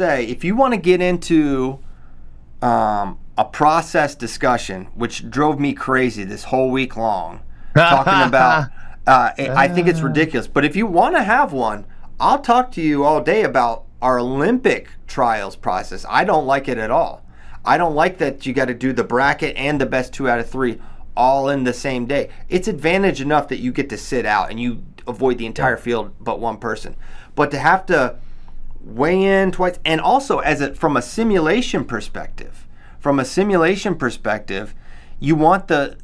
say, if you want to get into a process discussion, which drove me crazy this whole week long, talking about, I think it's ridiculous. But if you want to have one, I'll talk to you all day about our Olympic trials process. I don't like it at all. I don't like that you got to do the bracket and the best 2 out of 3 all in the same day. It's advantage enough that you get to sit out and you avoid the entire field but one person. But to have to weigh in twice, and also from a simulation perspective, you want the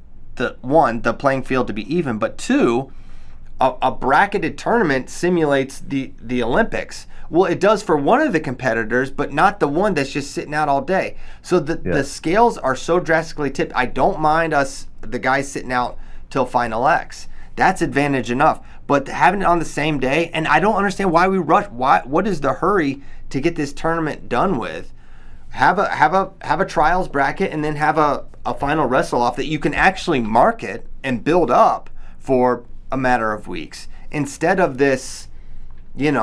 playing field to be even, but 2, a bracketed tournament simulates the Olympics. Well, it does for one of the competitors, but not the one that's just sitting out all day. So the scales are so drastically tipped. I don't mind the guys sitting out till Final X. That's advantage enough. But having it on the same day, and I don't understand why we rush. What is the hurry to get this tournament done with? Have a trials bracket and then have a final wrestle off that you can actually market and build up for a matter of weeks, instead of this, get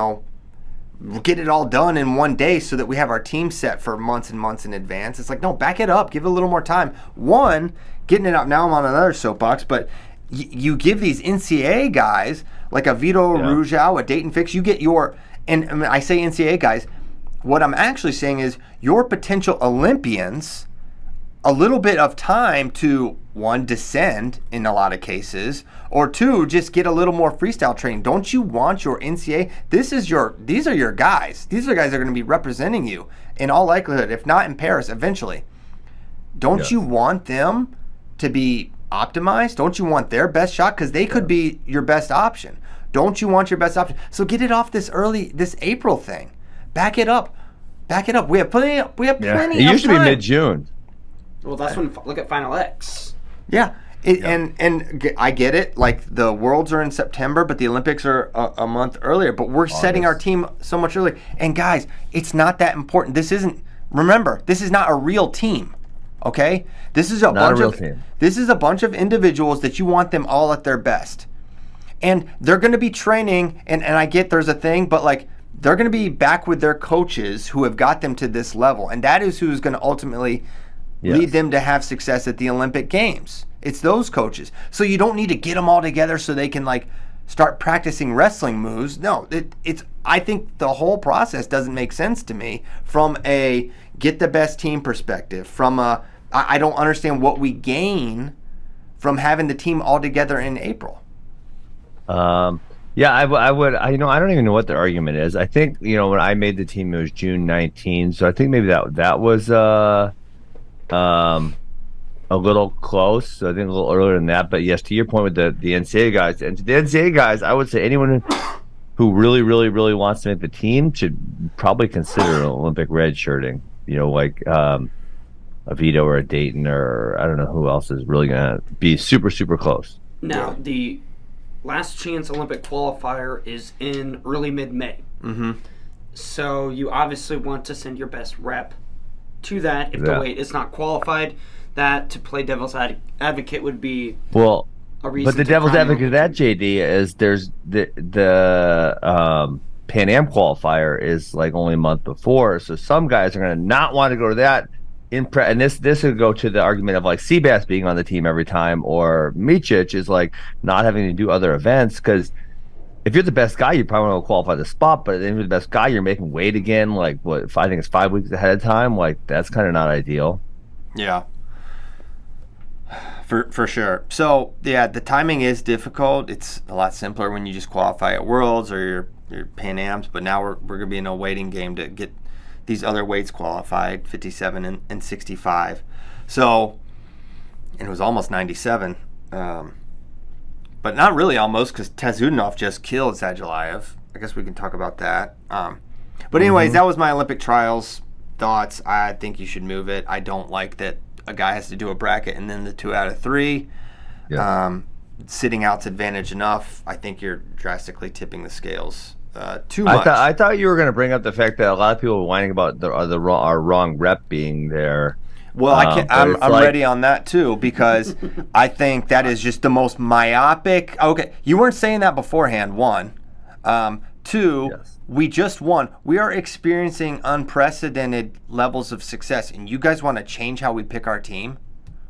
it all done in one day so that we have our team set for months and months in advance. It's like, no, back it up, give it a little more time. One, getting it up, now I'm on another soapbox, but you give these NCAA guys like a Vito Rujao, a Dayton Fix, you get and I say NCAA guys, what I'm actually saying is your potential Olympians a little bit of time to, 1, descend in a lot of cases, or 2, just get a little more freestyle training. Don't you want your NCAA? These are your guys. These are guys that are going to be representing you in all likelihood, if not in Paris eventually. Don't you want them to be optimized? Don't you want their best shot? Because they could be your best option. Don't you want your best option? So get it off this April thing. Back it up. We have plenty of time. It used to be mid-June. Well, that's when look at Final X. Yeah, and I get it. Like the Worlds are in September, but the Olympics are a month earlier. But we're setting our team so much earlier. And guys, it's not that important. Remember, this is not a real team. Okay, this is a bunch of individuals that you want them all at their best, and they're going to be training. And I get there's a thing, but like they're going to be back with their coaches who have got them to this level, and that is who's going to ultimately lead them to have success at the Olympic Games. It's those coaches. So you don't need to get them all together so they can like start practicing wrestling moves. No, I think the whole process doesn't make sense to me from a get the best team perspective. I don't understand what we gain from having the team all together in April. I would. I don't even know what the argument is. I think when I made the team, it was June 19, so I think maybe that was a little close. So I think a little earlier than that. But yes, to your point with the NCAA guys, and to the NCAA guys, I would say anyone who really, really, really wants to make the team should probably consider Olympic red shirting. Like a Vito or a Dayton, or I don't know who else is really going to be super, super close. Now, the last chance Olympic qualifier is in early mid-May. Mm-hmm. So you obviously want to send your best rep to that. If the weight is not qualified, that to play devil's advocate would be a reason. But the devil's advocate of that, JD, is there's the Pan Am qualifier is like only a month before, so some guys are going to not want to go to that. And this would go to the argument of like Seabass being on the team every time, or Micic is like not having to do other events, because if you're the best guy, you probably want to qualify the spot. But if you're the best guy, you're making weight again. Like I think it's 5 weeks ahead of time. Like that's kind of not ideal. Yeah, for sure. So yeah, the timing is difficult. It's a lot simpler when you just qualify at Worlds or your Pan Ams. But now we're going to be in a waiting game to get these other weights qualified, 57 and 65. So, and it was almost 97. But not really almost, because Tazudinov just killed Sadulayev. I guess we can talk about that. But anyways, that was my Olympic trials thoughts. I think you should move it. I don't like that a guy has to do a bracket and then the 2 out of 3. Yeah. Sitting out's advantage enough. I think you're drastically tipping the scales too much. I thought you were going to bring up the fact that a lot of people were whining about our wrong rep being there. Well, I'm ready on that too, because I think that is just the most myopic. Okay, you weren't saying that beforehand, one. Two, Yes. we just won. We are experiencing unprecedented levels of success, and you guys want to change how we pick our team?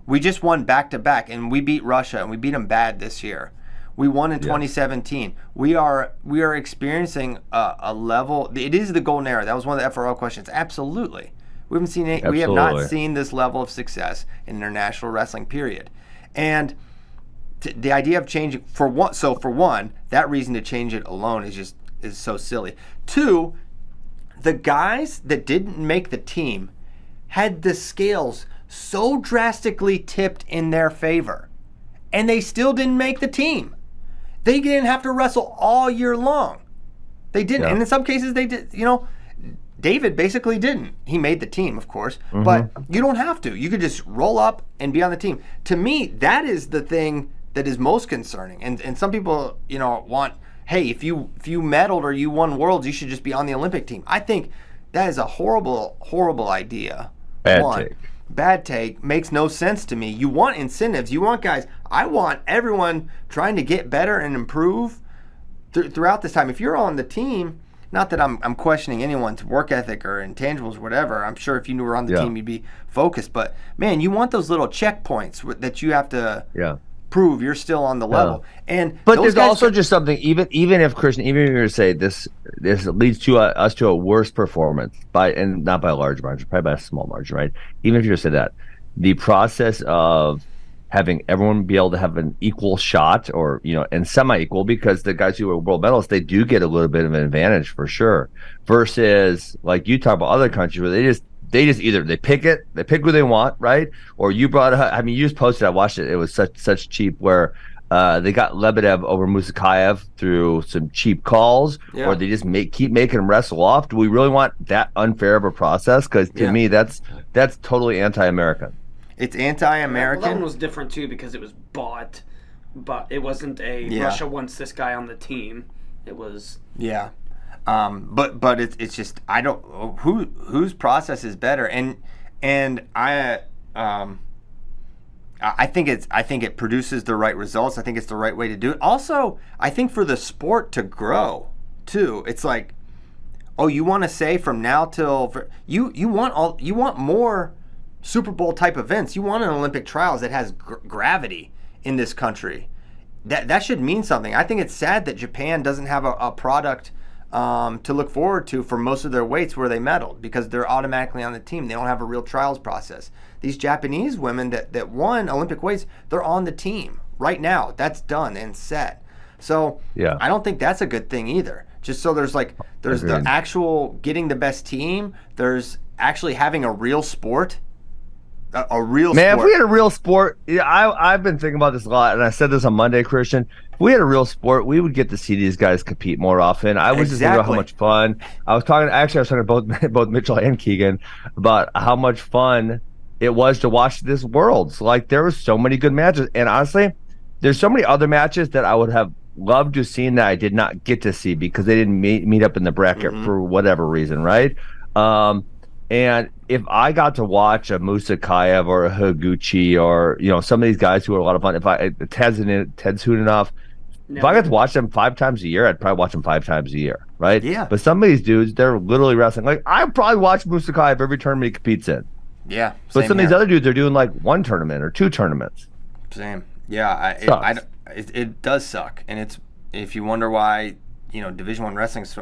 We just won back-to-back, and we beat Russia, and we beat them bad this year. We won in 2017. We are experiencing a level. It is the golden era. That was one of the FRL questions. Absolutely. We haven't seen it. We have not seen this level of success in international wrestling, period. And the idea of changing for one, that reason to change it alone is so silly. Two, the guys that didn't make the team had the scales so drastically tipped in their favor, and they still didn't make the team. They didn't have to wrestle all year long. They didn't, and in some cases they did. David basically didn't. He made the team, of course, but you don't have to. You could just roll up and be on the team. To me, that is the thing that is most concerning. And some people, want, hey, if you medaled or you won worlds, you should just be on the Olympic team. I think that is a horrible, horrible idea. Bad take. Makes no sense to me. You want incentives. You want guys. I want everyone trying to get better and improve throughout this time. If you're on the team, not that I'm questioning anyone's work ethic or intangibles or whatever. I'm sure if you were on the team, you'd be focused. But, man, you want those little checkpoints that you have to prove you're still on the level. But there's also just something, even if Christian, even if you're going to say this leads to us to a worse performance and not by a large margin, probably by a small margin, right? Even if you're going to say that, the process of having everyone be able to have an equal shot or, and semi-equal, because the guys who are world medalists, they do get a little bit of an advantage for sure, versus like you talk about other countries where they just either they pick who they want, right? Or you brought up, you just posted, I watched it. It was such cheap where they got Lebedev over Musakayev through some cheap calls, or they just keep making him wrestle off. Do we really want that unfair of a process? Because to me, that's totally anti-American. It's anti-American. Well, that one was different too because it was bought, but it wasn't Russia wants this guy on the team. It was but it's just I don't whose process is better, and I think it produces the right results. I think it's the right way to do it. Also, I think for the sport to grow too, it's like, you want to say from now till you want more Super Bowl type events. You want an Olympic trials that has gravity in this country. That should mean something. I think it's sad that Japan doesn't have a product to look forward to for most of their weights where they medaled, because they're automatically on the team. They don't have a real trials process. These Japanese women that won Olympic weights, they're on the team right now. That's done and set. So I don't think that's a good thing either. Just so there's the actual getting the best team. There's actually having a real sport. A real sport. If we had a real sport, I've been thinking about this a lot, and I said this on Monday, Christian. If we had a real sport, we would get to see these guys compete more often. I was just thinking about how much fun. I was talking to both Mitchell and Keegan about how much fun it was to watch this Worlds. Like, there were so many good matches, and honestly, there's so many other matches that I would have loved to have seen that I did not get to see because they didn't meet up in the bracket for whatever reason, right? And if I got to watch a Musakayev or a Higuchi or some of these guys who are a lot of fun, Ted's Huninoff, if I got to watch them 5 times a year, I'd probably watch them 5 times a year, right? Yeah. But some of these dudes, they're literally wrestling. Like, I probably watch Musakayev every tournament he competes in. Yeah. But some of these other dudes are doing like 1 tournament or 2 tournaments. Same. Yeah. It does suck, and it's, if you wonder why Division I wrestling's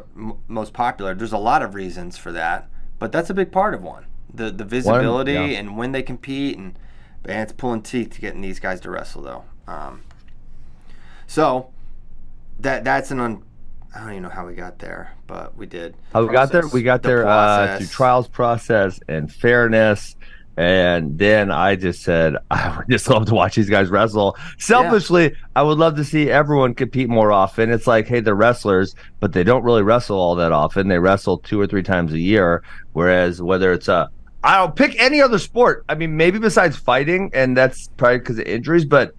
most popular, there's a lot of reasons for that. But that's a big part of one. The visibility and when they compete, and it's pulling teeth to getting these guys to wrestle though. So that's I don't even know how we got there, but we did. How we got there? We got there through trials process and fairness. And then I just said, I would just love to watch these guys wrestle. Selfishly, I would love to see everyone compete more often. It's like, hey, they're wrestlers, but they don't really wrestle all that often. They wrestle 2 or 3 times a year. Whereas whether it's I'll pick any other sport. Maybe besides fighting, and that's probably because of injuries, but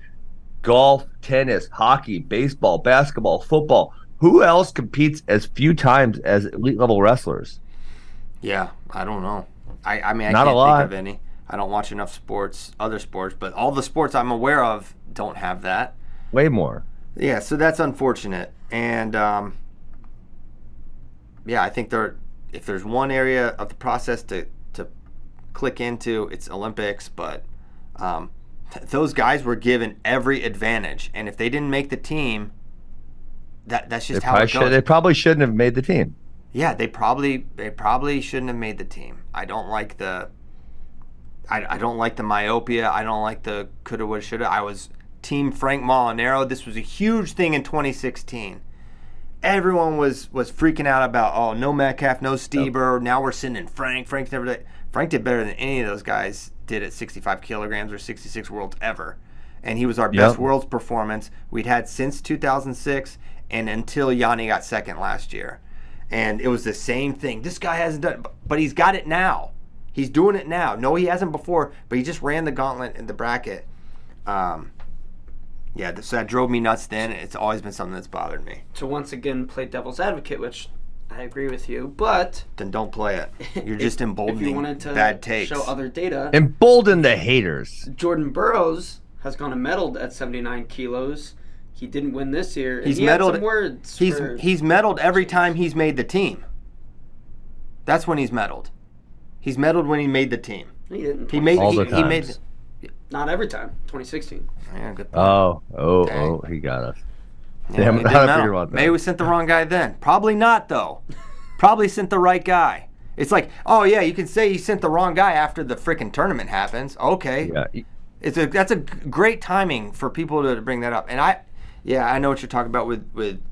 golf, tennis, hockey, baseball, basketball, football. Who else competes as few times as elite level wrestlers? Yeah, I don't know. I can't think of any. I don't watch enough other sports, but all the sports I'm aware of don't have that. Way more. Yeah, so that's unfortunate. And yeah, I think if there's one area of the process to click into, it's Olympics. But those guys were given every advantage, and if they didn't make the team, that's just how it goes. They probably shouldn't have made the team. Yeah, they probably shouldn't have made the team. I don't like the myopia. I don't like the coulda, woulda, shoulda. I was Team Frank Molinaro. This was a huge thing in 2016. Everyone was freaking out about, oh, no Metcalf, no Stieber. Now we're sending Frank. Frank did better than any of those guys did at 65 kilograms or 66 worlds ever. And he was our best world's performance we'd had since 2006 and until Yanni got second last year. And it was the same thing. This guy hasn't done it, but he's got it now. He's doing it now. No, he hasn't before, but he just ran the gauntlet in the bracket. Yeah, so that drove me nuts then. It's always been something that's bothered me. To once again play devil's advocate, which I agree with you, but... Then don't play it. You're just emboldening if you wanted to bad takes. Show other data... Embolden the haters. Jordan Burroughs has gone and medaled at 79 kilos. He didn't win this year. And He's he medaled. Had some words he's medaled every time he's made the team. That's when he's medaled. He's medaled when he made the team. He didn't. He made. All the he made. times. Not every time. 2016. Yeah, good point. Oh, he got us. Yeah, Damn, he I didn't figured medal. about that. Maybe we sent the wrong guy then. Probably not though. Probably sent the right guy. It's like, oh yeah, you can say you sent the wrong guy after the freaking tournament happens. Okay. Yeah. That's a great timing for people to bring that up. And I know what you're talking about with